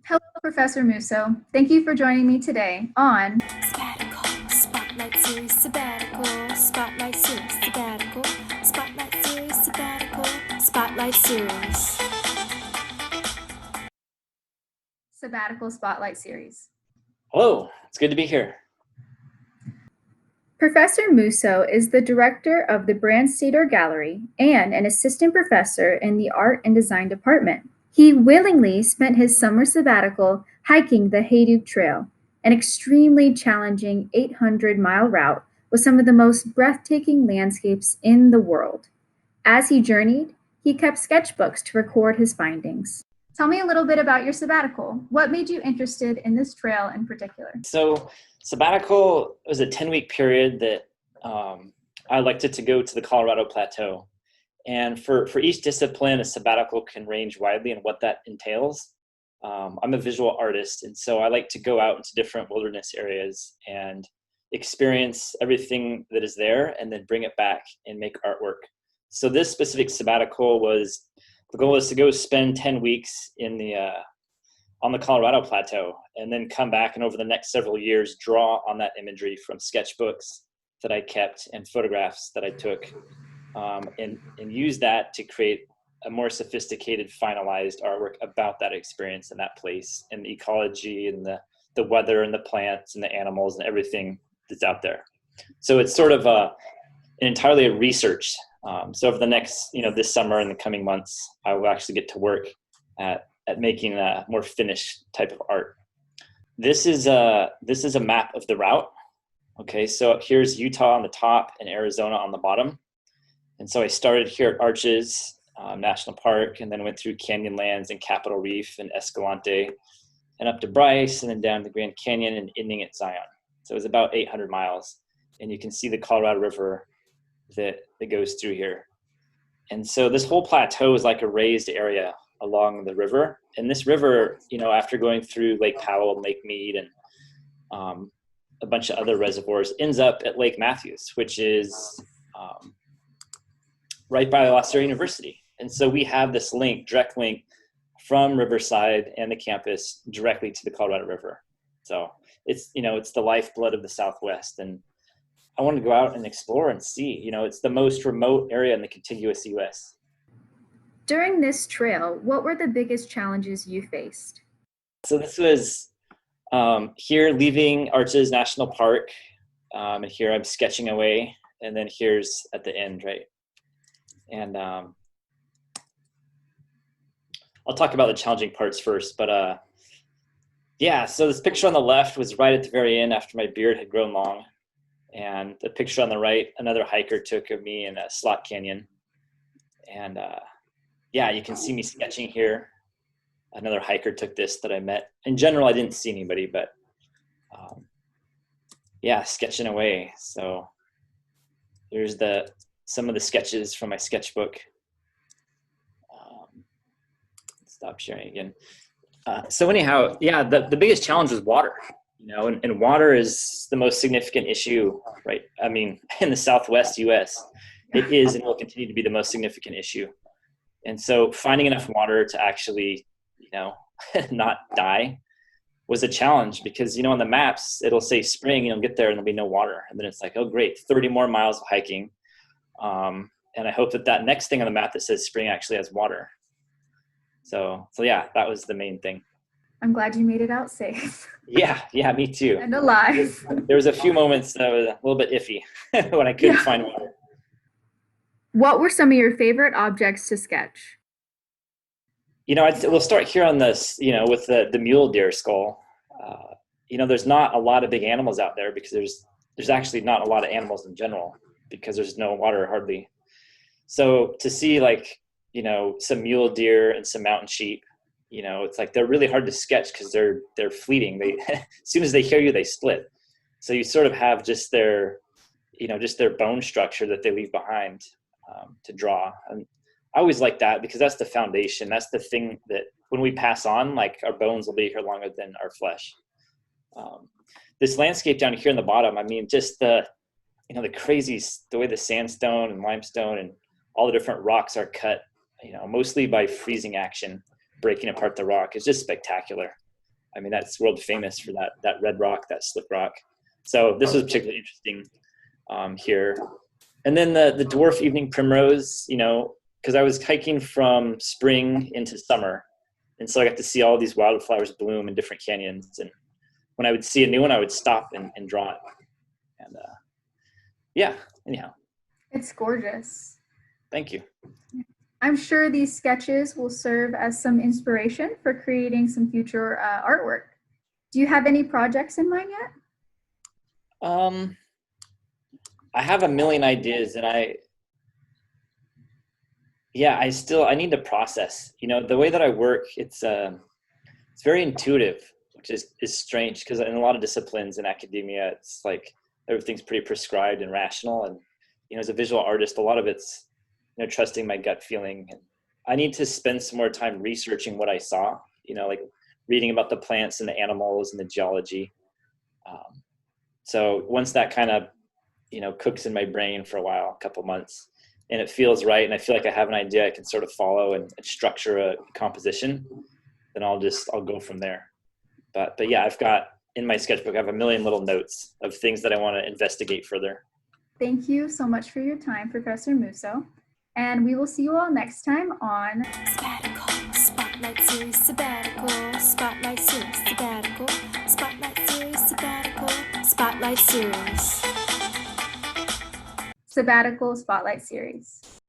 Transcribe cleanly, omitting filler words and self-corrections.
Hello, Professor Musso. Thank you for joining me today on Sabbatical, Spotlight Series, Sabbatical, Spotlight Series, Sabbatical, Spotlight Series, Sabbatical, Spotlight Series. Sabbatical Spotlight Series. Hello, it's good to be here. Professor Musso is the director of the Brandstater Gallery and an assistant professor in the Art and Design Department. He willingly spent his summer sabbatical hiking the Hayduke Trail, an extremely challenging 800-mile route with some of the most breathtaking landscapes in the world. As he journeyed, he kept sketchbooks to record his findings. Tell me a little bit about your sabbatical. What made you interested in this trail in particular? So sabbatical was a 10-week period that I elected to go to the Colorado Plateau. And for each discipline, a sabbatical can range widely in what that entails. I'm a visual artist, and so I like to go out into different wilderness areas and experience everything that is there and then bring it back and make artwork. So this specific sabbatical the goal is to go spend 10 weeks on the Colorado Plateau and then come back and over the next several years draw on that imagery from sketchbooks that I kept and photographs that I took and use that to create a more sophisticated, finalized artwork about that experience and that place and the ecology and the weather and the plants and the animals and everything that's out there. So it's sort of entirely a research. So over the next, this summer and the coming months, I will actually get to work at making a more finished type of art. This is a map of the route. Okay, so here's Utah on the top and Arizona on the bottom. And so I started here at Arches National Park and then went through Canyonlands and Capitol Reef and Escalante and up to Bryce and then down to Grand Canyon and ending at Zion. So it was about 800 miles. And you can see the Colorado River that goes through here. And so this whole plateau is like a raised area along the river. And this river, after going through Lake Powell and Lake Mead and a bunch of other reservoirs, ends up at Lake Matthews, which is right by La Sierra University. And so we have this direct link from Riverside and the campus directly to the Colorado River. So it's the lifeblood of the Southwest. And I want to go out and explore and see. It's the most remote area in the contiguous U.S. During this trail, what were the biggest challenges you faced? So this was here leaving Arches National Park, and here I'm sketching away, and then here's at the end, right? And I'll talk about the challenging parts first, but so this picture on the left was right at the very end after my beard had grown long. And the picture on the right, another hiker took of me in a slot canyon. And you can see me sketching here. Another hiker took this that I met. In general, I didn't see anybody, but sketching away. So here's some of the sketches from my sketchbook. Stop sharing again. So anyhow, the biggest challenge was water. And water is the most significant issue, right? I mean, in the Southwest U.S., it is and will continue to be the most significant issue. And so finding enough water to actually, not die was a challenge because, on the maps, it'll say spring, you'll get there and there'll be no water. And then it's like, oh, great, 30 more miles of hiking. And I hope that next thing on the map that says spring actually has water. So that was the main thing. I'm glad you made it out safe. Yeah, me too. And alive. There was a few moments that was a little bit iffy when I couldn't find water. What were some of your favorite objects to sketch? We'll start here on this, with the mule deer skull. There's not a lot of big animals out there because there's actually not a lot of animals in general because there's no water hardly. So to see some mule deer and some mountain sheep, it's like they're really hard to sketch because they're fleeting. As soon as they hear you, they split. So you sort of have just their bone structure that they leave behind to draw. And I always like that because that's the foundation. That's the thing that when we pass on, our bones will be here longer than our flesh. This landscape down here in the bottom, I mean, just the way the sandstone and limestone and all the different rocks are cut, mostly by freezing action, breaking apart the rock is just spectacular. I mean, that's world famous for that red rock, that slick rock. So this was particularly interesting here. And then the dwarf evening primrose, you know, because I was hiking from spring into summer. And so I got to see all these wildflowers bloom in different canyons. And when I would see a new one, I would stop and draw it. And yeah, anyhow. It's gorgeous. Thank you. I'm sure these sketches will serve as some inspiration for creating some future artwork. Do you have any projects in mind yet? I have a million ideas, and I need to process. You know, the way that I work, it's very intuitive, which is strange because in a lot of disciplines in academia, it's like everything's pretty prescribed and rational. And you know, as a visual artist, a lot of it's, you know, trusting my gut feeling. And I need to spend some more time researching what I saw. You know, like reading about the plants and the animals and the geology. So once that kind of, you know, cooks in my brain for a while, a couple months, and it feels right, and I feel like I have an idea I can sort of follow and structure a composition, then I'll go from there. But yeah, I've got in my sketchbook, I have a million little notes of things that I want to investigate further. Thank you so much for your time, Professor Musso. And we will see you all next time on Sabbatical, Spotlight Series, Sabbatical, Spotlight Series, Sabbatical, Spotlight Series, Sabbatical, Spotlight Series. Sabbatical Spotlight Series.